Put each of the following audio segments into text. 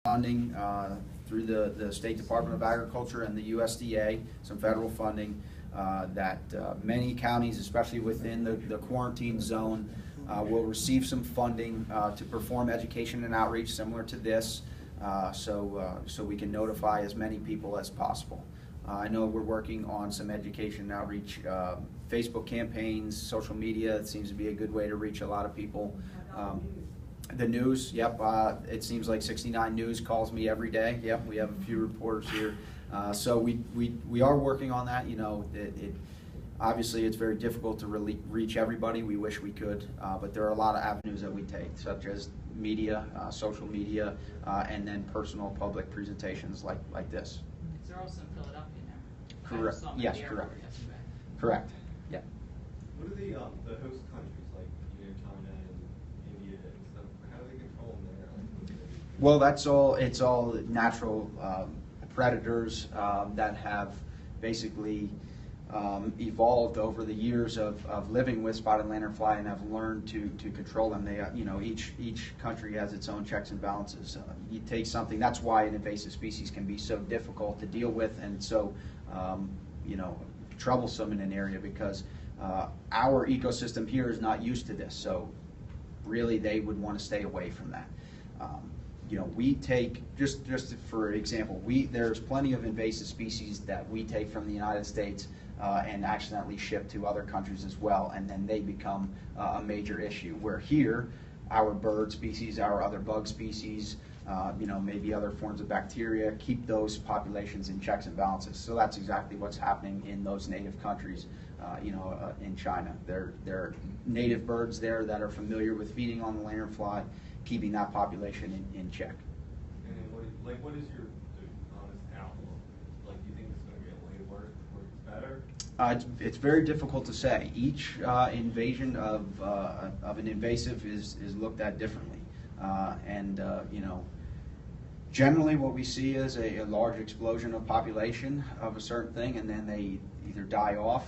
funding through the State Department of Agriculture and the USDA, some federal funding that many counties, especially within the quarantine zone, will receive some funding to perform education and outreach similar to this, so we can notify as many people as possible. I know we're working on some education and outreach, Facebook campaigns, social media. It seems to be a good way to reach a lot of people. The news, yep, it seems like 69 News calls me every day. Yep, we have a few reporters here. So we are working on that. You know, obviously it's very difficult to really reach everybody. We wish we could, but there are a lot of avenues that we take, such as media, social media, and then personal public presentations like this. They're also in Philadelphia now. Correct. Yes, correct. Correct. Yeah. What are the host countries like, you know, China and India and stuff? How do they control them there? Well, it's all natural predators that have basically evolved over the years of living with spotted lanternfly and have learned to control them. They, you know, each country has its own checks and balances. You take something, that's why an invasive species can be so difficult to deal with and so you know, troublesome in an area, because our ecosystem here is not used to this. So really, they would want to stay away from that. You know, we take, just for example, there's plenty of invasive species that we take from the United States and accidentally ship to other countries as well, and then they become a major issue. Where here, our bird species, our other bug species, you know, maybe other forms of bacteria, keep those populations in checks and balances. So that's exactly what's happening in those native countries. You know, in China, there are native birds there that are familiar with feeding on the lanternfly, keeping that population in check. And what is your honest outlook? Like, do you think it's going to get way worse before it's better? It's very difficult to say. Each invasion of an invasive is looked at differently, you know, generally what we see is a large explosion of population of a certain thing, and then they either die off,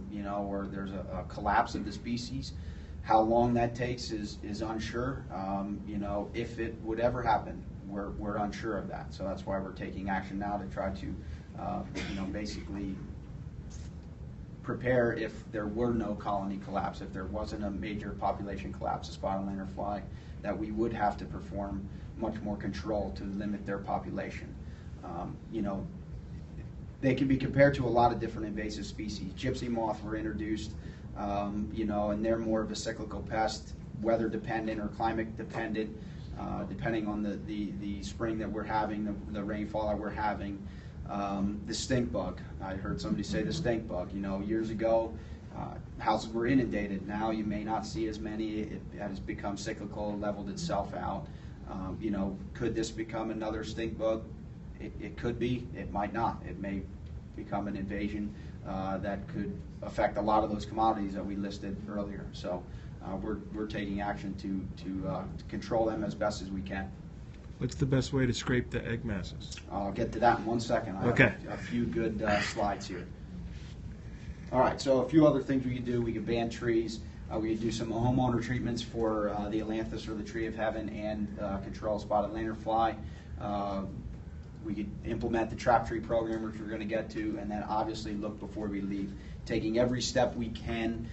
you know, or there's a collapse of the species. How long that takes is unsure. You know, if it would ever happen, we're unsure of that. So that's why we're taking action now to try to, you know, basically prepare if there were no colony collapse, if there wasn't a major population collapse of spotted lanternfly, that we would have to perform much more control to limit their population. You know, they can be compared to a lot of different invasive species. Gypsy moth were introduced, you know, and they're more of a cyclical pest, weather dependent or climate dependent, depending on the spring that we're having, the rainfall that we're having. The stink bug, I heard somebody say the stink bug. You know, years ago, houses were inundated. Now you may not see as many. It has become cyclical, leveled itself out. You know, could this become another stink bug? It could be. It might not. It may become an invasion that could affect a lot of those commodities that we listed earlier. So we're taking action to control them as best as we can. What's the best way to scrape the egg masses? I'll get to that in 1 second. I Okay. have a few good slides here. All right, so a few other things we could do. We could ban trees. We could do some homeowner treatments for the ailanthus or the tree of heaven and control spotted lanternfly. We could implement the trap tree program, which we're going to get to, and then obviously look before we leave, taking every step we can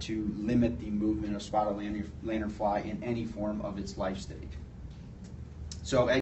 to limit the movement of spotted lanternfly in any form of its life stage. So